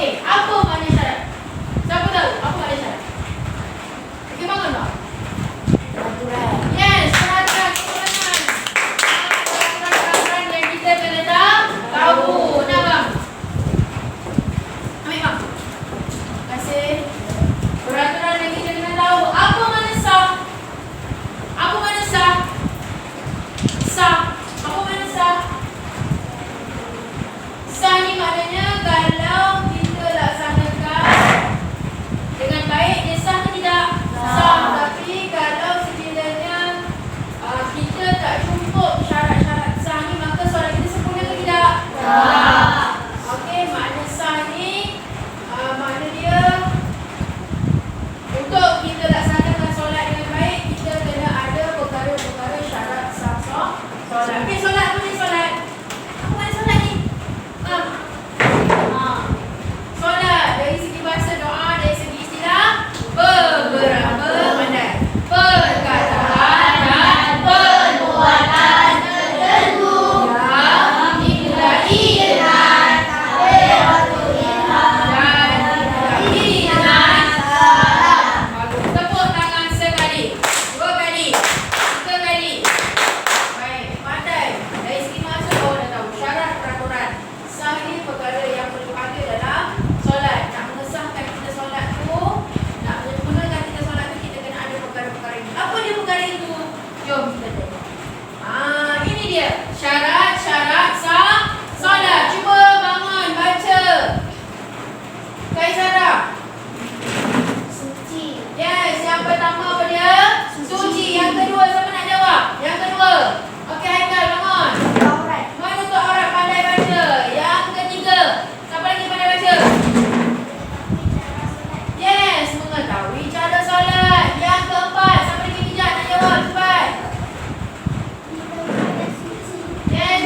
Okey, apa makna syarat? Siapa tahu apa makna syarat? Okey, bangun tak? Peraturan. Yes, peraturan keturunan. Peraturan yang kita kena tahu. Nah, bang. Ambil bang. Terima kasih. Peraturan yang kita kena tahu. Apa makna sah? Apa makna sah? Sah. Apa makna sah? Sah ni maknanya kalau kita laksanakan dengan baik, dia sah ke tidak? Sah. Tapi kalau sekiranya kita tak cukup syarat-syarat sah ni, maka solat kita sempurna ke tidak? Okey, makna sah ni makna dia untuk kita laksanakan solat dengan baik, kita kena ada perkara-perkara syarat sah solat. Okey, solat apa ni solat? Apa makna solat ni? Solat dari segi bahasa doa, dari segi istilah beberapa pandai. Perkataan dan perbuatan tertentu yang dimulai dengan waktu ilham dan dimulai dengan salam. Bagus. Tepuk tangan sekali, 2 kali, 3 kali. Baik, pandai. Dari segi bahasa doa dah tahu syarat peraturan. Sah ni perkara yang perlu ada dalam solat. Nak mengesahkan kita solat tu, nak menyempurnakan kita solat tu, kita kena ada perkara-perkara ini. Apa dia perkara itu? Jom kita tengok. Ini dia syarat-syarat sah solat. Cuba bangun baca. Kaisara. Suci. Yes, yang pertama apa dia? Suci. Yang kedua siapa nak jawab? Yang kedua. Okey, Haikal bangun. Aurat. Menutup aurat, pandai baca. Yang ketiga, siapa lagi pandai baca? Yes, mengetahui cara solat. Yang keempat, siapa lagi bijak nak jawab? Cepat. Kita ada suci. Yes,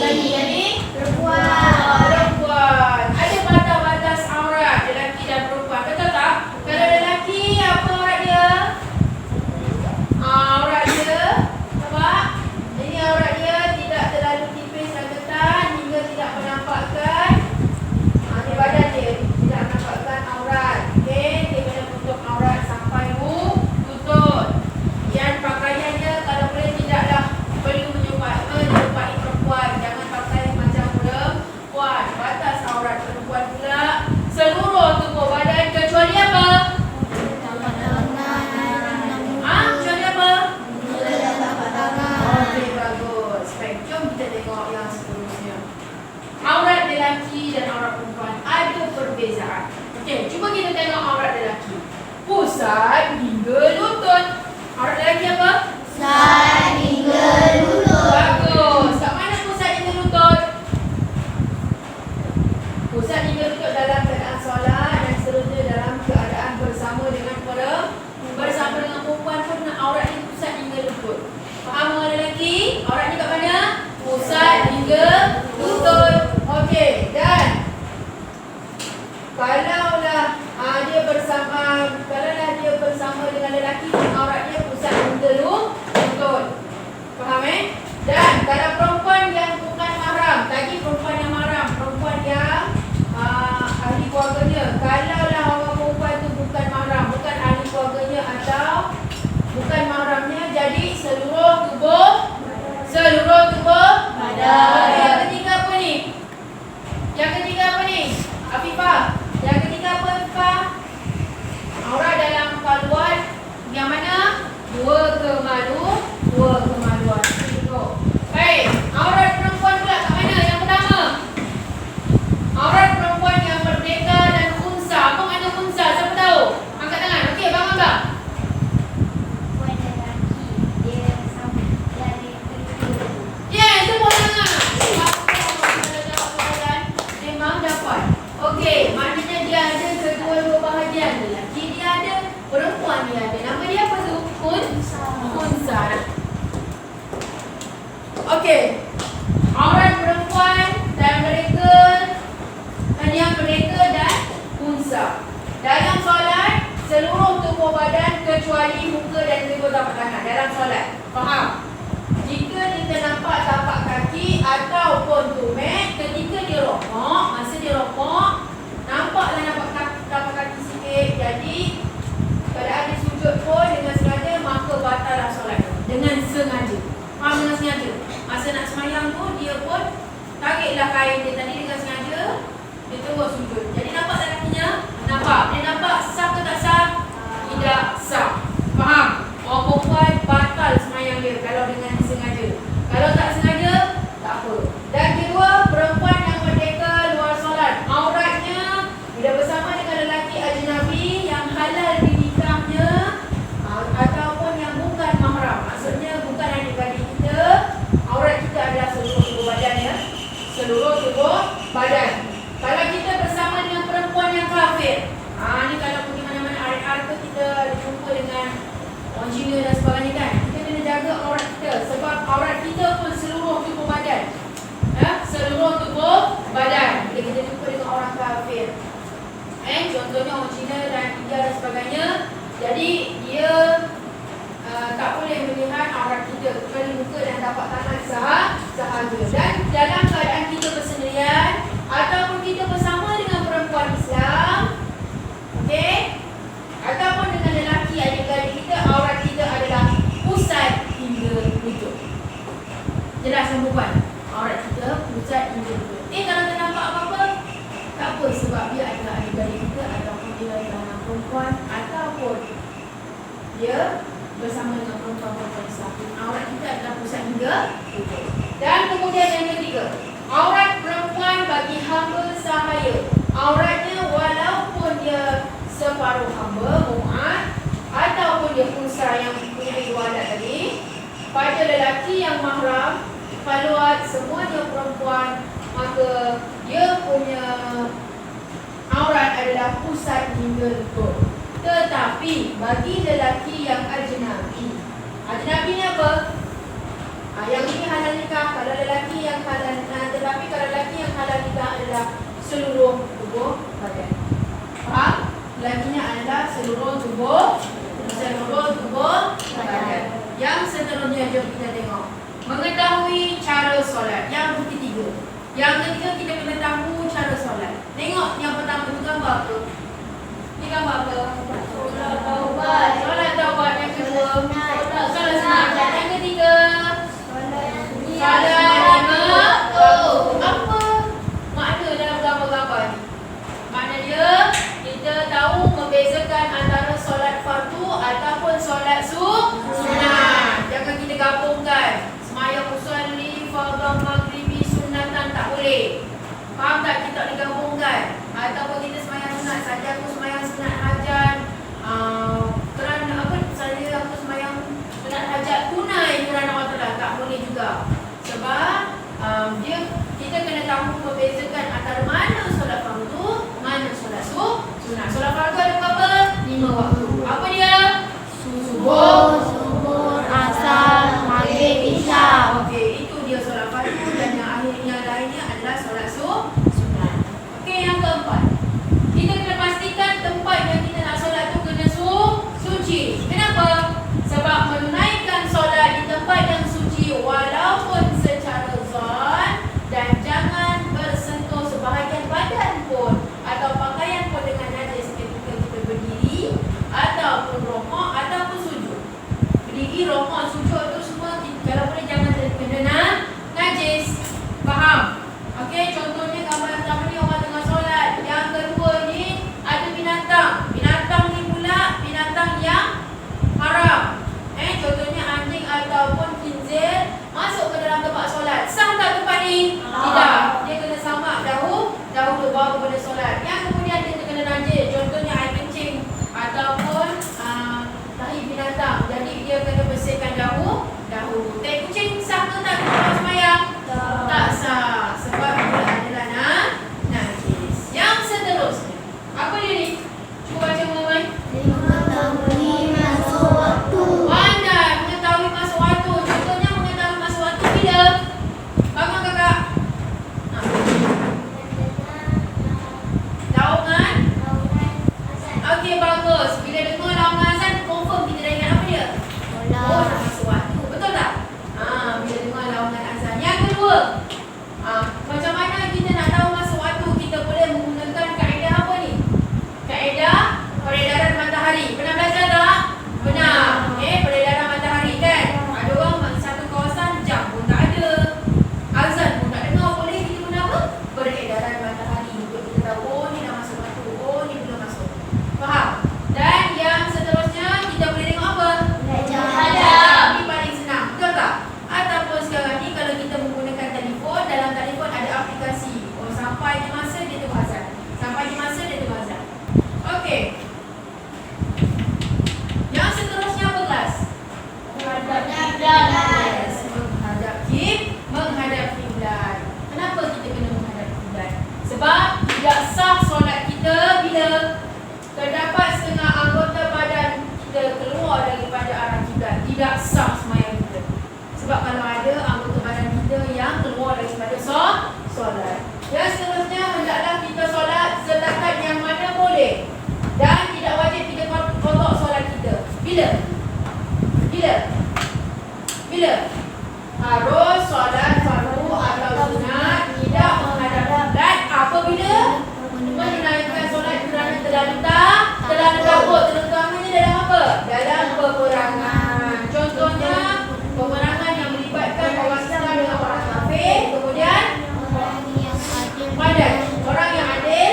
Jadi Perempuan. perempuan. Ada batas-batas aurat lelaki dan perempuan. Betul tak? Kalau lelaki apa aurat dia? Aurat dia nampak? Ini aurat dia tidak terlalu tipis dan ketat hingga tidak menampakkan ini badan dia. Tidak menampakkan aurat. Okey, dia kena tutup aurat sampai lutut. Dan pakaiannya kalau boleh tidaklah perlu menyerupai perempuan. Jangan pakai macam perempuan. Batas aurat perempuan pula seluruh tubuh badan kecuali apa? Kecuali apa? Okey, bagus. Baik, jom kita tengok yang seterusnya. Aurat lelaki dan aurat perempuan ada perbezaan. Okey, cuba kita tengok aurat lelaki. Pusat hingga lutut. Aurat lelaki apa? Bagus. Kat mana pusat hingga lutut? Pusat hingga lutut dalam keadaan solat dan seterusnya dalam keadaan bersama dengan perempuan pun aurat ni pusat hingga lutut. Faham orang lelaki? Aurat ni kat mana? Pusat hingga lutut. Okey, dan kalaulah dia bersama dengan lelaki, aurat dia pusat hingga lutut. Faham Dan kalau perempuan yang bukan mahram, tadi perempuan yang mahram, perempuan yang ahli keluarganya. Kalaulah orang perempuan tu bukan mahram, bukan ahli keluarganya atau bukan mahramnya, jadi seluruh tubuh badan. Yang ketiga apa ni? Afifah. Yang ketiga apa, Afifah? Aurat dalam keluar yang mana? Dua kemaluan. Tengok. Baik, aurat perempuan pula kat mana? Yang pertama, aurat perempuan yang merdeka dan unsa. Apa makna unsa? Siapa tahu? Angkat tangan. Okey, bang Abang. Yes, semua tangan. Memang dapat. Okey, maknanya dia ada kedua-dua bahagian. Lelaki dia ada, perempuan dia ada. Nama dia apa tu? Unsa. Okey. Aurat perempuan dan yang merdeka dan unsa. Dalam solat, seluruh tubuh badan kecuali muka dan kedua tapak tangan dalam solat. Faham? Jika kita nampak tapak kaki ataupun tumit ketika dia rokok, masa dia rokok, nampaklah tapak kaki sikit. Jadi keadaan dia sujud pun dengan sengaja, maka batallah solat dengan sengaja. Faham dengan sengaja? Masa nak semayang tu, dia pun tariklah kain dia tadi dengan sengaja, dia terus sujud. Jadi nampak tak kakinya? Nampak. Dia nampak sah ke tak sah? Tidak sah. Faham? Orang perempuan batal semayang dia kalau dengan sengaja. Kalau tak sengaja, tak apa. Dan kedua, perempuan yang merdeka luar solat, auratnya bila bersama dengan lelaki ajnabi yang halal dinikahnya ataupun yang bukan mahram. Maksudnya bukan adik-adik kita, aurat kita adalah seluruh tubuh badan ya. Seluruh tubuh badan. Kalau kita bersama dengan perempuan yang kafir, ni kalau pergi mana-mana harta kita jumpa dengan orang Cina dan sebagainya kan, kita kena jaga aurat kita. Sebab aurat kita pun seluruh tubuh badan. Seluruh tubuh badan. Bila kita jumpa dengan orang kafir, contohnya orang Cina dan India dan sebagainya, jadi dia tak boleh melihat aurat kita kecuali muka dan tapak tangan sahaja. Dan dalam keadaan kita bersendirian ataupun kita bersama dengan perempuan Islam, okey, ataupun dengan lelaki adik-adik kita, aurat kita adalah pusat hingga lutut. Jelas perempuan? Aurat kita pusat hingga lutut. Kalau tak nampak apa-apa, tak apa, sebab dia adalah adik-adik kita ataupun dia adalah anak perempuan ataupun dia bersama dengan perempuan Islam. Aurat kita adalah pusat hingga lutut. Dan kemudian yang ketiga, aurat perempuan bagi hamba sahaya. Auratnya walaupun dia separuh hamba, mu'ad, ataupun dia unsa yang mempunyai dua adat tadi, pada lelaki yang mahram, faluat, semuanya perempuan, maka dia punya aurat adalah pusat hingga lutut. Tetapi bagi lelaki yang ajnabi ni apa? Yang ini halal nikah. Kalau lelaki yang halal contohnya jom kita tengok. Mengetahui cara solat. Yang ketiga. Yang ketiga kita kena tahu cara solat. Tengok yang pertama tu gambar apa? Ni gambar apa? Solat taubat. Solat taubat. Yang kedua solat sunat. Dan yang ketiga solat lima waktu. Apa makna dalam gambar-gambar ni? Makna dia kita tahu membezakan antara solat fardu ataupun solat sunat. Jangan kita gabungkan. Sembahyang usolli fardhu maghribi sunatan tak boleh. Faham tak? Kita boleh gabungkan. Ataupun kita sembahyang sunat saja, aku sembahyang sunat hajat. Kerana apa? Saya aku sembahyang sunat hajat tunai kerana Allah Taala, tak boleh juga. Sebab dia kita kena tahu membezakan antara mana solat fardu, mana solat sunat. Solat fardu ada berapa? 5 waktu. Apa dia? Subuh, Zuhur, asar, maghrib, isya. Okey, itu dia solat fardu dan yang lainnya adalah solat sunat. Okey, yang keempat. Kita kena pastikan tempat yang kita nak solat tu kena suci. Kenapa? Sebab menunaikan solat di tempat yang suci walaupun secara zon dan jangan bersentuh sebahagian badan pun atau pakaian pun dengan najis ketika kita berdiri ataupun rokok ataupun sujud. Berdiri, rokok, sujud tu semua kalau boleh jangan terkena najis. Faham? Okey, contohnya gambar yang pertama ni orang tengah solat. Yang kedua ni ada binatang. Binatang ni pula binatang yang haram. Contohnya anjing ataupun khinzir masuk ke dalam tempat solat. Sah tak tempat ni? Tidak. Dia kena samak dahulu baru pada solat. Yang kemudian dia terkena najis. Contohnya air kencing ataupun tahi binatang. Jadi dia kena bersihkan dahulu. Tai kucing sah ke tak tempat sembahyang? Tak sah. Sebab dia adalah najis. Yang seterusnya. Apa dia ni? Cuba baca Muhammad. Mengetahui masuk waktu. Pandai mengetahui masuk waktu. Contohnya mengetahui masuk waktu bila? Bangun kakak. Laungan. Okey, bagus. Bila dengar laungan azan, confirm kita dah ingat apa dia? Oh, dah masuk waktu. Betul tak? Bila dengar laungan azan. Yang kedua, macam mana kita nak tahu masuk waktu? Kita boleh menggunakan kaedah apa ni? Kaedah peredaran matahari. Pernah belajar tak? Pernah. Peredaran matahari kan? Ada orang satu kawasan jam pun tak ada. Azan pun tak dengar. Boleh kita guna apa? Peredaran matahari. Untuk kita tahu, oh ni dah masuk waktu. Oh ni belum masuk. Faham? Dan yang seterusnya, kita boleh tengok apa? Jam. Ini paling senang. Betul tak? Ataupun sekarang ni kalau kita menggunakan telefon, dalam telefon ada aplikasi. Oh, sampai di masa dia tengok azan. Sampai di masa dia tengok azan. Okey. Yang seterusnya apa kelas? Yes, menghadap kiblat. Kenapa kita kena menghadap kiblat? Sebab tidak sah solat kita bila terdapat setengah anggota badan kita keluar daripada arah kiblat. Tidak sah sembahyang kita. Sebab kalau ada anggota badan kita yang keluar daripada solat. Yang seterusnya, hendaklah kita solat setakat yang mana boleh. Dan tidak wajib kita kotak solat kita. Bila? Harus solat fardu atau sunat tidak menghadap kiblat apabila menunaikan solat kerana terlalu takut. Terutamanya dalam apa? Dalam peperangan. Contohnya peperangan yang melibatkan orang Islam dengan orang kafir. Kemudian orang yang adil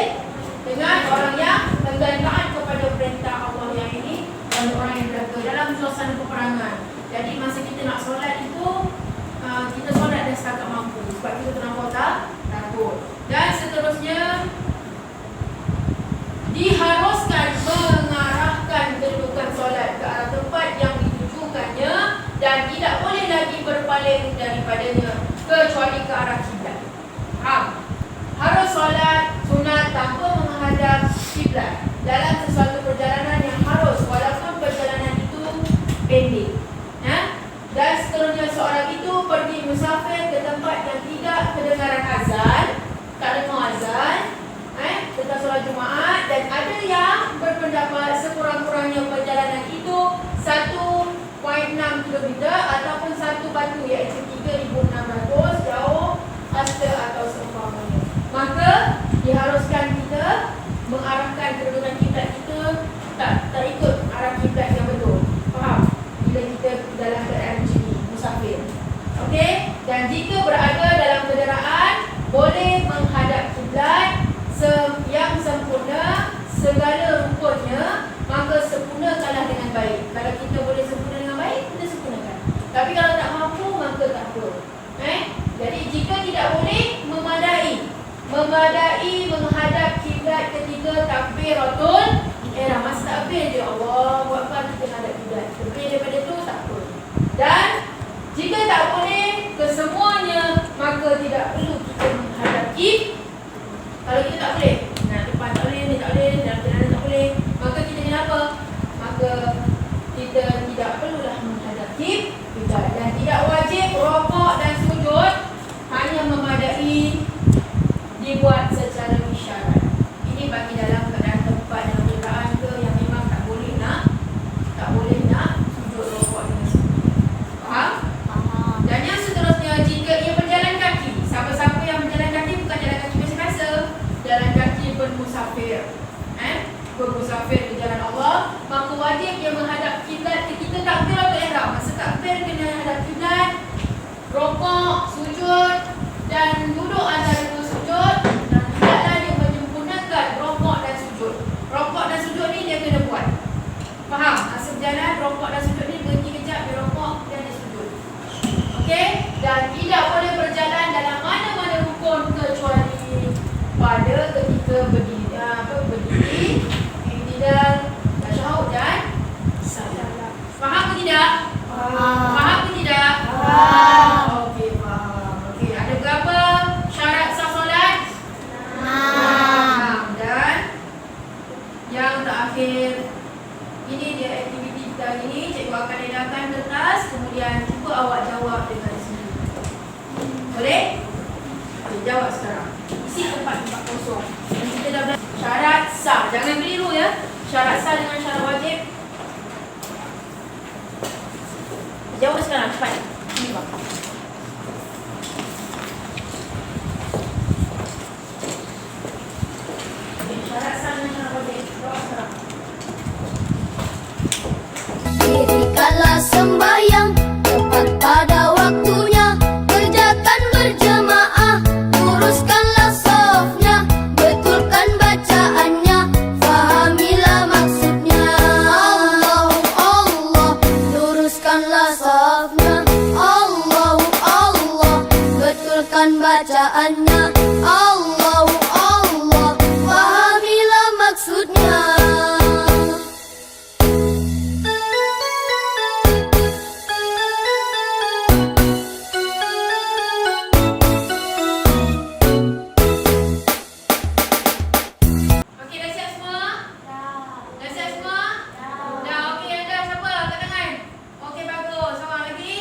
dengan orang yang enggan taat kepada perintah Allah yang ini dan orang yang berlaku dalam suasana peperangan. Jadi masa kita nak solat itu kita solat dah setakat mampu sebab kita terlampau takut. Dan seterusnya diharuskan mengarahkan kedudukan solat ke arah tempat yang ditujukannya dan tidak boleh lagi berpaling daripadanya kecuali ke arah kiblat. Harus solat sunat tanpa menghadap kiblat dalam sesuatu perjalanan yang harus walaupun perjalanan itu pendek. Dan seterusnya seorang itu pergi musafir ke tempat yang tidak kedengaran azan, tak dengar azan, tentang solat Jumaat, dan ada yang berpendapat sekurang-kurangnya perjalanan itu 1.6 km ataupun Dan jika berada dalam kenderaan, boleh menghadap kiblat yang sempurna segala rukunnya, maka sempurnakanlah dengan baik. Kalau kita boleh sempurna dengan baik, kita sempurnakan. Tapi kalau tak mampu, maka tak apa. Jadi jika tidak boleh, memadai menghadap kiblat ketika takbiratul ihram. Masa takbir je Allah buat apa kita menghadap kiblat. Lebih daripada tu tak apa. Dan jika tak boleh kesemuanya, maka tidak perlu kita menghadap kiblat. Kalau kita tak boleh, nak depan tak boleh, ni tak boleh, dalam perjalanan tak boleh, maka kita kena apa? Maka kita tidak perlulah menghadap kiblat. Dan tidak wajib rokok dan sujud, hanya memadai dibuat secara isyarat. Ini bagi dalam keadaan tempat dan kenderaan ke yang memang tak boleh nak sujud rokok dengan sujud. Faham? Dan yang seterusnya, jika ia berjalan kaki, siapa-siapa yang berjalan kaki bukan jalan kaki biasa-biasa, jalan kaki bermusafir, bermusafir ke jalan Allah, maka wajib dia menghadap kiblat ketika takbiratul ihram. Masa takbir kena hadap kiblat, rokok, sujud dan duduk antara dua sujud, dan hendaklah dia menyempurnakan rokok dan sujud. Rokok dan sujud ni dia kena buat. Faham? Masa berjalan, rokok dan sujud ni berhenti kejap, dia rokok dan dia sujud. Okey? Dan tidak boleh berjalan dalam mana-mana rukun kecuali pada ketika berdiri, iktidal, tasyahud dan salam. Faham ke tidak? Faham ke tidak? Okey, faham. Okey, ada berapa syarat sah solat? 6. Dan yang terakhir, ini dia aktiviti kita hari ini. Cikgu akan edarkan kertas, kemudian cuba awak jawab dengan sendiri. Boleh? Okey, jawab sekarang. Isi tempat-tempat kosong. Dan kita dah belajar syarat sah. Jangan keliru ya. Syarat sah dengan syarat wajib. Jawab sekarang, cepat. Ini bang. Okay, syarat sah dengan syarat wajib. Jawab sekarang. Dirikanlah sembahyang tepat pada waktunya, kerjakan berjemaah, luruskanlah shafnya, betulkan bacaannya, fahamilah maksudnya. Allahu Allah, luruskanlah shafnya. Allahu Allah, betulkan bacaannya. Allahu Allah, fahamilah maksudnya. Okey, dah siap semua? Dah siap semua? Dah. Okey, yang dah siapa? Angkat tangan. Okey, bagus. Seorang lagi?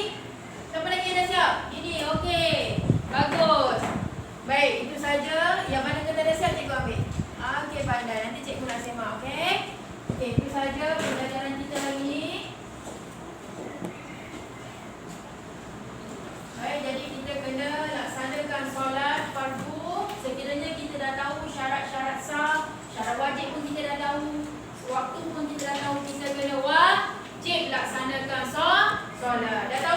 Siapa lagi yang dah siap? Ini, okey. Bagus. Baik, itu saja. Yang mana kata dah siap, cikgu ambil. Okey, pandai. Nanti cikgu nak semak, okey? Okey, itu saja pembelajaran kita hari ini. Baik, jadi kita kena laksanakan solat fardu. Sekiranya kita dah tahu syarat-syarat sah, syarat wajib pun kita dah tahu, waktu pun kita dah tahu, kita kena wajib laksanakan solat. Dah tahu?